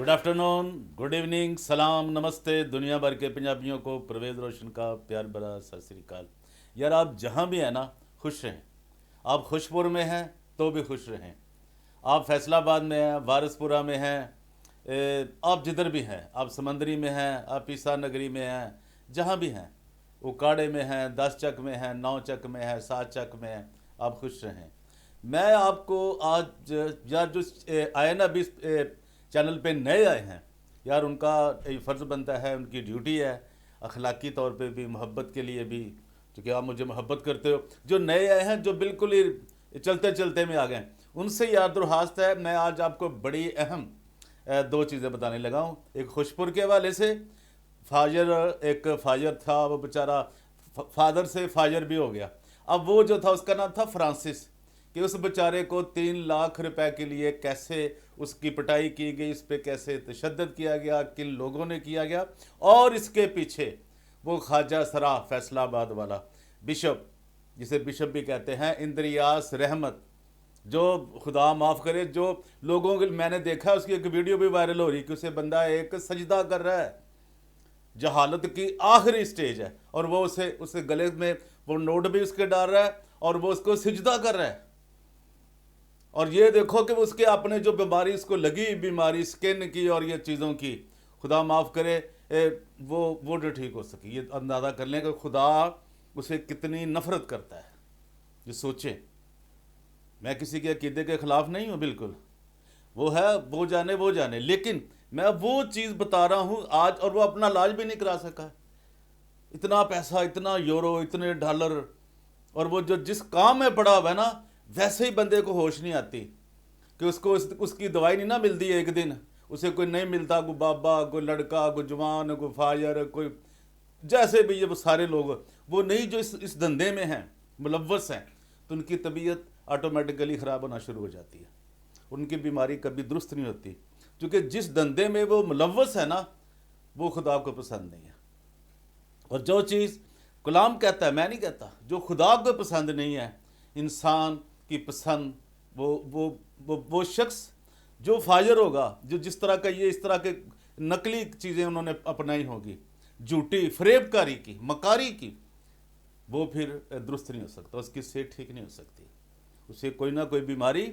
Good afternoon, good evening, सलाम, नमस्ते दुनिया भर के पंजाबियों को परवेज़ रोशन का प्यार भरा सत श्री अकाल। यार आप जहाँ भी हैं ना, खुश रहें। आप खुशपुर में हैं तो भी खुश रहें, आप फैसलाबाद में हैं, वारसपुरा में हैं, आप जिधर भी हैं, आप समंदरी में हैं, आप ईसा नगरी में हैं, जहाँ भी हैं, उकाड़े में हैं, 10 चक में हैं, 9 चक में हैं, 7 चक में हैं, आप खुश रहें। मैं आपको आज यार जो आए ना अभी चैनल पे नए आए हैं, यार उनका फ़र्ज़ बनता है, उनकी ड्यूटी है अखलाकी तौर पे भी, मोहब्बत के लिए भी, क्योंकि आप मुझे मोहब्बत करते हो। जो नए आए हैं, जो बिल्कुल ही चलते चलते में आ गए, उनसे यार दुरहास्त है। मैं आज आपको बड़ी अहम दो चीज़ें बताने लगा हूँ। एक खुशपुर के हवाले से, एक फाजर था, वो बेचारा फादर से फाजर भी हो गया। अब वो जो था उसका नाम था फ्रांसिस, कि उस बेचारे को 3 लाख रुपए के लिए कैसे उसकी पिटाई की गई, इस पर कैसे तशद्दुद किया गया, किन लोगों ने किया गया। और इसके पीछे वो ख्वाजा सरा फैसलाबाद वाला बिशप, जिसे बिशप भी कहते हैं, इंद्रियास रहमत, जो खुदा माफ़ करे, जो लोगों के मैंने देखा उसकी एक वीडियो भी वायरल हो रही कि उसे बंदा एक सजदा कर रहा है, जहालत की आखिरी स्टेज है, और वो उसे गले में वो नोट भी उसके डाल रहा है और वो उसको सिजदा कर रहा है। और ये देखो कि उसके अपने जो बीमारी उसको लगी, बीमारी स्किन की और ये चीज़ों की, खुदा माफ़ करे, वो जो ठीक हो सके। ये अंदाज़ा कर लें कि खुदा उसे कितनी नफ़रत करता है। ये सोचें। मैं किसी के अकीदे के ख़िलाफ़ नहीं हूँ, बिल्कुल, वो है, वो जाने, लेकिन मैं वो चीज़ बता रहा हूँ आज, और वो अपना इलाज भी नहीं करा सका। इतना पैसा, इतना यूरो, इतने डॉलर, और वो जो जिस काम में पड़ा हुआ है ना, वैसे ही बंदे को होश नहीं आती कि उसकी दवाई नहीं ना मिलती। एक दिन उसे कोई नहीं मिलता, कोई बाबा, कोई लड़का, कोई जवान, कोई फायर, कोई जैसे भी ये वो सारे लोग, वो नहीं जो इस धंधे में हैं, मुलव्वस हैं, तो उनकी तबीयत ऑटोमेटिकली ख़राब होना शुरू हो जाती है। उनकी बीमारी कभी दुरुस्त नहीं होती, क्योंकि जिस धंधे में वो मुलव्वस है ना, वो खुदा को पसंद नहीं है। और जो चीज़ गुलाम कहता है, मैं नहीं कहता, जो खुदा को पसंद नहीं है, इंसान की पसंद, वो शख्स जो फाजर होगा, जो जिस तरह का ये इस तरह के नकली चीज़ें उन्होंने अपनाई होगी, झूठी फरेबकारी की, मकारी की, वो फिर दुरुस्त नहीं हो सकता, उसकी सेहत ठीक नहीं हो सकती, उसे कोई ना कोई बीमारी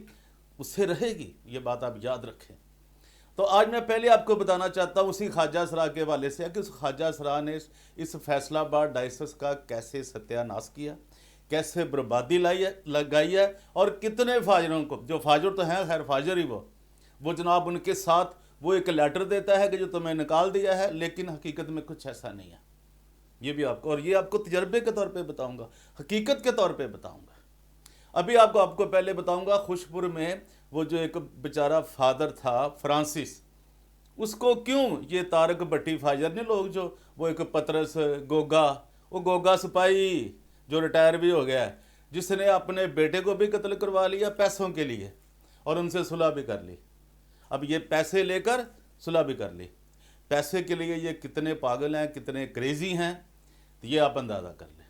उससे रहेगी। ये बात आप याद रखें। तो आज मैं पहले आपको बताना चाहता हूँ उसी ख्वाजा सरा के हवाले से कि उस ख्वाजा सरा ने इस फैसलाबाद डायसिस का कैसे सत्यानाश किया, कैसे बर्बादी लगाई है, और कितने फाजरों को, जो फाजर तो हैं, खैर फाजर ही वो जनाब उनके साथ वो एक लेटर देता है कि जो तुम्हें निकाल दिया है, लेकिन हकीकत में कुछ ऐसा नहीं है। ये भी आपको, और ये आपको तजर्बे के तौर पे बताऊंगा, हकीकत के तौर पे बताऊंगा। अभी आपको पहले बताऊंगा, खुशपुर में वो जो एक बेचारा फादर था फ्रांसिस, उसको क्यों ये तारक भट्टी फाजर ने लोग, जो वो एक पतरस गोगा, वो गोगा सिपाही जो रिटायर भी हो गया है, जिसने अपने बेटे को भी कत्ल करवा लिया पैसों के लिए, और उनसे सुलह भी कर ली। अब ये पैसे लेकर सुलह भी कर ली। पैसे के लिए ये कितने पागल हैं, कितने क्रेजी हैं, तो ये आप अंदाज़ा कर लें।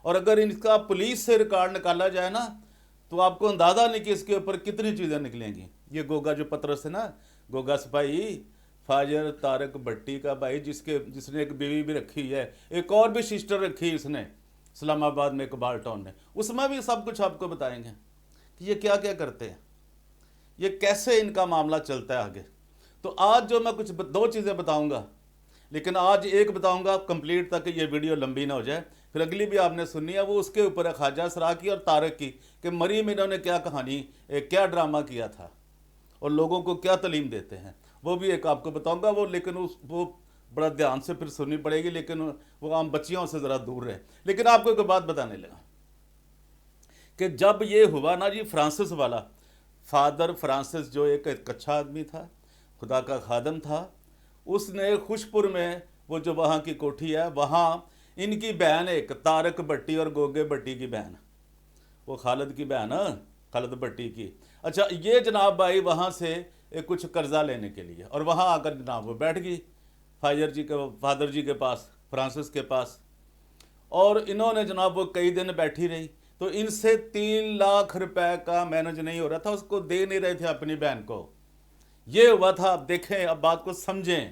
और अगर इनका पुलिस से रिकॉर्ड निकाला जाए ना, तो आपको अंदाज़ा नहीं कि इसके ऊपर कितनी चीज़ें निकलेंगी। ये गोगा जो पतरस है ना, गोगा सिपाही फाजर तारक भट्टी का भाई, जिसने एक बीवी भी रखी है, एक और भी सिस्टर रखी इसने इस्लामाबाद में, इकबाल टाउन में, उसमें भी सब कुछ आपको बताएंगे कि ये क्या क्या करते हैं, ये कैसे इनका मामला चलता है आगे। तो आज जो मैं कुछ दो चीज़ें बताऊंगा, लेकिन आज एक बताऊंगा कंप्लीट, ताकि ये वीडियो लंबी ना हो जाए, फिर अगली भी आपने सुननी है, वो उसके ऊपर है ख्वाजा सरा की और तारक की, कि मरीम इन्होंने क्या कहानी, क्या ड्रामा किया था और लोगों को क्या तालीम देते हैं, वो भी एक आपको बताऊंगा। वो लेकिन वो बड़ा ध्यान से फिर सुननी पड़ेगी, लेकिन वो आम बच्चियों से ज़रा दूर रहे। लेकिन आपको एक बात बताने लगा कि जब ये हुआ ना जी, फ्रांसिस वाला, फादर फ्रांसिस जो एक अच्छा आदमी था, खुदा का खादम था, उसने खुशपुर में वो जो वहाँ की कोठी है, वहाँ इनकी बहन, एक तारक भट्टी और गोगे भट्टी की बहन, वो खालिद की बहन है, खालिद भट्टी की, अच्छा, ये जनाब भाई वहाँ से कुछ कर्जा लेने के लिए, और वहाँ आकर जनाब वो बैठ गई फादर जी के पास, फ्रांसिस के पास, और इन्होंने जनाब वो कई दिन बैठी रही। तो इनसे 3 लाख रुपए का मैनेज नहीं हो रहा था, उसको दे नहीं रहे थे अपनी बहन को। ये हुआ था। अब देखें, अब बात को समझें।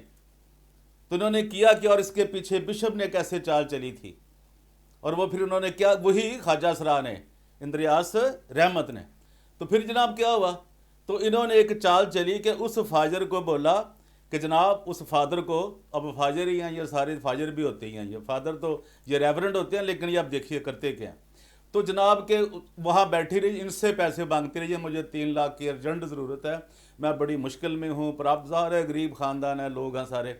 तो उन्होंने किया कि, और इसके पीछे बिशप ने कैसे चाल चली थी, और वो फिर उन्होंने क्या, वही ख्वाजा सरा ने, इंद्रियास रहमत ने। तो फिर जनाब क्या हुआ, तो इन्होंने एक चाल चली कि उस फाजर को बोला कि जनाब उस फादर को, अब फाजर ही हैं ये सारे, फाजर भी होते ही हैं ये, फादर तो ये रेवरेंड होते हैं, लेकिन ये आप देखिए करते क्या हैं। तो जनाब के वहाँ बैठी रही, इनसे पैसे मांगती रही, मुझे 3 लाख की अर्जेंट ज़रूरत है, मैं बड़ी मुश्किल में हूँ, पर आप ज़ाहिर है गरीब ख़ानदान है, लोग हैं सारे,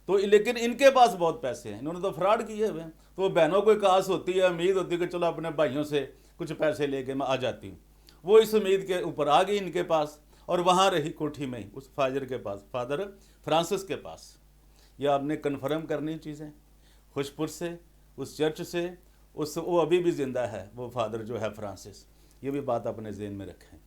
तो लेकिन इनके पास बहुत पैसे हैं, इन्होंने तो फ्रॉड किए हुए हैं। तो बहनों को एक आस होती है, उम्मीद होती है कि चलो अपने भाइयों से कुछ पैसे लेके मैं आ जाती हूँ। वो इस उम्मीद के ऊपर आ गई इनके पास, और वहाँ रही कोठी में ही उस फाजर के पास, फादर फ्रांसिस के पास। यह आपने कन्फर्म करनी चीज़ें खुशपुर से, उस चर्च से, उस वो अभी भी ज़िंदा है वो फादर जो है फ्रांसिस, ये भी बात अपने जेहन में रखें।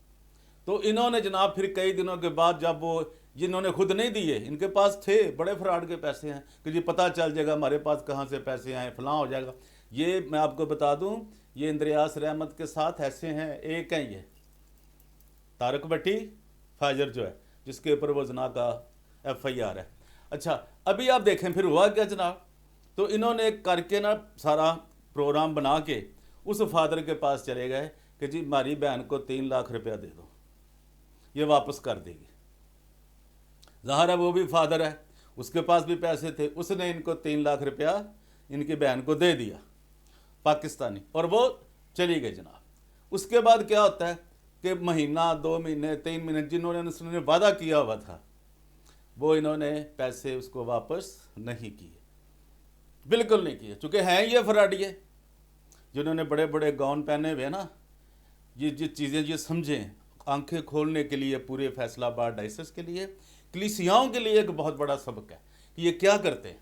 तो इन्होंने जनाब फिर कई दिनों के बाद, जब वो, जिन्होंने खुद नहीं दिए, इनके पास थे बड़े फ्रॉड के पैसे हैं कि जी पता चल जाएगा हमारे पास कहाँ से पैसे आए, फलां हो जाएगा। ये मैं आपको बता दूं, ये इंद्रियास रहमत के साथ ऐसे हैं, एक हैं ये तारक भट्टी फाजर जो है, जिसके ऊपर वो जना का FIR है। अच्छा, अभी आप देखें फिर हुआ क्या जनाब, तो इन्होंने करके ना सारा प्रोग्राम बना के उस फादर के पास चले गए कि जी हमारी बहन को 3 लाख रुपया दे दो, ये वापस कर देगी। ज़ाहिर है वो भी फादर है, उसके पास भी पैसे थे, उसने इनको 3 लाख रुपया इनकी बहन को दे दिया पाकिस्तानी, और वो चली गई जनाब। उसके बाद क्या होता है कि महीना, 2 महीने, 3 महीने जिन्होंने वादा किया हुआ था, वो इन्होंने पैसे उसको वापस नहीं किए, बिल्कुल नहीं किए, चूँकि हैं ये फराडिये जिन्होंने बड़े बड़े गाउन पहने हुए ना, ये चीज़ें ये समझें, आंखें खोलने के लिए पूरे फैसलाबाद डायसिस के लिए, कलीसियाओं के लिए एक बहुत बड़ा सबक है कि ये क्या करते हैं।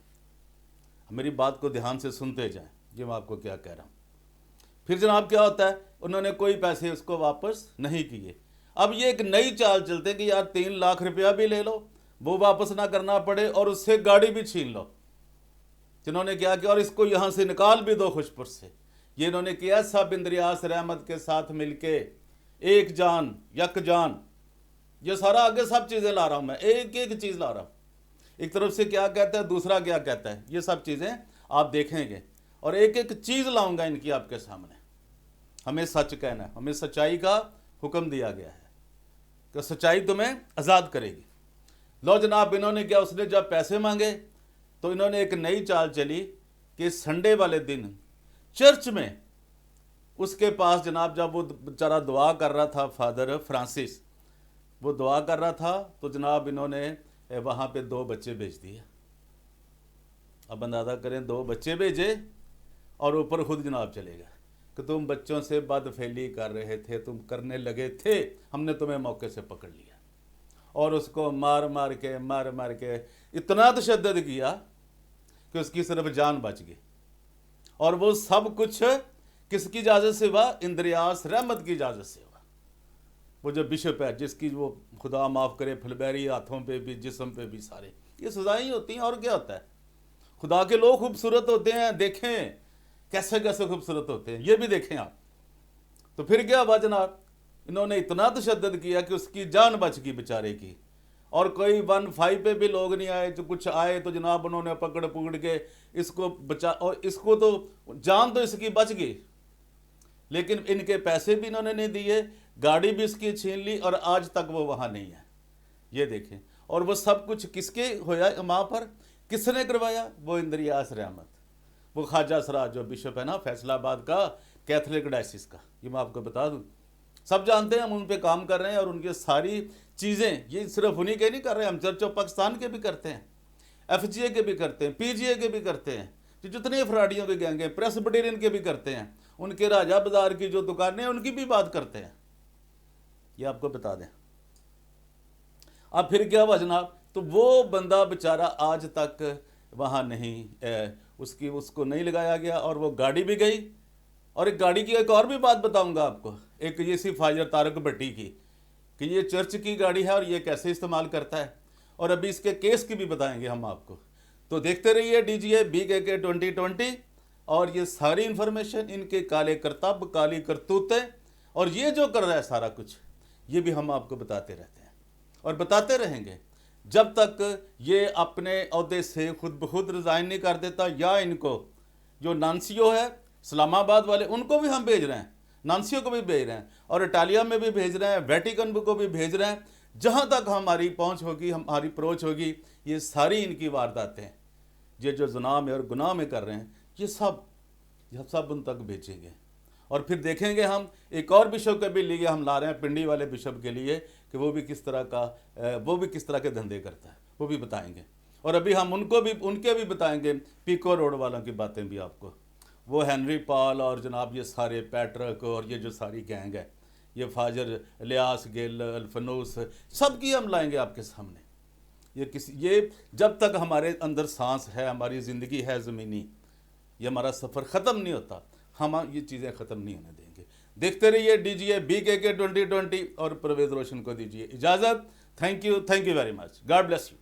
मेरी बात को ध्यान से सुनते जाएं, ये मैं आपको क्या कह रहा हूँ। फिर जनाब क्या होता है, उन्होंने कोई पैसे उसको वापस नहीं किए। अब ये एक नई चाल चलते कि यार 3 लाख रुपया भी ले लो, वो वापस ना करना पड़े, और उससे गाड़ी भी छीन लो। जिन्होंने क्या किया, और इसको यहाँ से निकाल भी दो खुशपुर से। ये इन्होंने किया सब इंद्रियास रहमत के साथ मिलके, एक जान यक जान, ये सारा आगे सब चीज़ें ला रहा हूँ मैं, एक एक चीज़ ला रहा हूँ। एक तरफ से क्या कहता है, दूसरा क्या कहता है, ये सब चीज़ें आप देखेंगे, और एक एक चीज़ लाऊंगा इनकी आपके सामने। हमें सच कहना है, हमें सच्चाई का हुक्म दिया गया है कि सच्चाई तुम्हें आज़ाद करेगी। लो जनाब, इन्होंने क्या, उसने जब पैसे मांगे तो इन्होंने एक नई चाल चली कि संडे वाले दिन चर्च में उसके पास जनाब, जब वो बेचारा दुआ कर रहा था, फादर फ्रांसिस वो दुआ कर रहा था, तो जनाब इन्होंने वहाँ पे 2 बच्चे भेज दिए। अब अंदाज़ा करें, 2 बच्चे भेजे और ऊपर खुद जनाब चले गए कि तुम बच्चों से बदफेली कर रहे थे, तुम करने लगे थे, हमने तुम्हें मौके से पकड़ लिया। और उसको मार मार के इतना तशद्दुद किया कि उसकी सिर्फ जान बच गई। और वो सब कुछ किसकी इजाज़त से हुआ, इंद्रियास रहमत की इजाज़त से हुआ। वो जो बिशप है, जिसकी वो खुदा माफ़ करे फुलबैरी हाथों पे भी, जिस्म पे भी, सारे ये सजाएं होती हैं। और क्या होता है, खुदा के लोग खूबसूरत होते हैं, देखें कैसे कैसे खूबसूरत होते हैं, ये भी देखें आप। तो फिर क्या हुआ जनाब, इन्होंने इतना तशद्दुद किया कि उसकी जान बच गई बेचारे की। और कोई 1-5 पे भी लोग नहीं आए, जो कुछ आए तो जनाब उन्होंने पकड़ के इसको बचा, और इसको तो जान तो इसकी बच गई, लेकिन इनके पैसे भी इन्होंने नहीं दिए, गाड़ी भी इसकी छीन ली, और आज तक वो वहाँ नहीं है। ये देखें, और वो सब कुछ किसके होया वहाँ पर, किसने करवाया, वो इंद्रियास रहमत, वो ख्वाजा सरा जो बिशप है ना फैसलाबाद का, कैथोलिक डायसिस का। ये मैं आपको बता दूँ, सब जानते हैं, हम उन पे काम कर रहे हैं, और उनकी सारी चीज़ें, ये सिर्फ उन्हीं के नहीं कर रहे हैं, हम चर्च ऑफ पाकिस्तान के भी करते हैं, FGA के भी करते हैं, PGA के भी करते हैं, जो जितने फ्राडियों के गैंग हैं, प्रेसबिटेरियन के भी करते हैं, उनके राजा बाजार की जो दुकानें हैं उनकी भी बात करते हैं। ये आपको बता दें। अब फिर क्या हुआ जनाब, तो वो बंदा बेचारा आज तक वहाँ नहीं, उसको नहीं लगाया गया, और वो गाड़ी भी गई। और एक गाड़ी की एक और भी बात बताऊंगा आपको, एक ये सी फाजर तारक भट्टी की, कि ये चर्च की गाड़ी है और ये कैसे इस्तेमाल करता है, और अभी इसके केस की भी बताएंगे हम आपको। तो देखते रहिए DGA BKK 2020, और ये सारी इन्फॉर्मेशन, इनके काले करतब, काली करतूतें, और ये जो कर रहा है सारा कुछ, ये भी हम आपको बताते रहते हैं। और बताते रहेंगे जब तक ये अपने ओहदे से खुद ब खुद रिज़ाइन नहीं कर देता, या इनको जो नानसियो है इस्लामाबाद वाले उनको भी हम भेज रहे हैं, नानसियो को भी भेज रहे हैं, और इटालिया में भी भेज रहे हैं, वेटिकन को भी भेज रहे हैं। जहाँ तक हमारी पहुँच होगी, हमारी अप्रोच होगी, ये सारी इनकी वारदातें, ये जो जुनाह में और गुनाह में कर रहे हैं, ये सब उन तक भेजेंगे। और फिर देखेंगे हम एक और बिशप के भी लिए हम ला रहे हैं, पिंडी वाले बिशप के लिए, कि वो भी किस तरह के धंधे करता है, वो भी बताएंगे। और अभी हम उनके भी बताएंगे, पीको रोड वालों की बातें भी आपको। वो हेनरी पॉल और जनाब ये सारे पैट्रिक और ये जो सारी गैंग है, ये फाजर, इलियास गिल, अल्फनूस, सब की हम लाएंगे आपके सामने। ये जब तक हमारे अंदर सांस है, हमारी ज़िंदगी है ज़मीनी, ये हमारा सफ़र ख़त्म नहीं होता, हम ये चीज़ें ख़त्म नहीं होने देंगे। देखते रहिए DGA BKK 2020 और परवेज़ रोशन को दीजिए इजाज़त। Thank you very much. God bless you.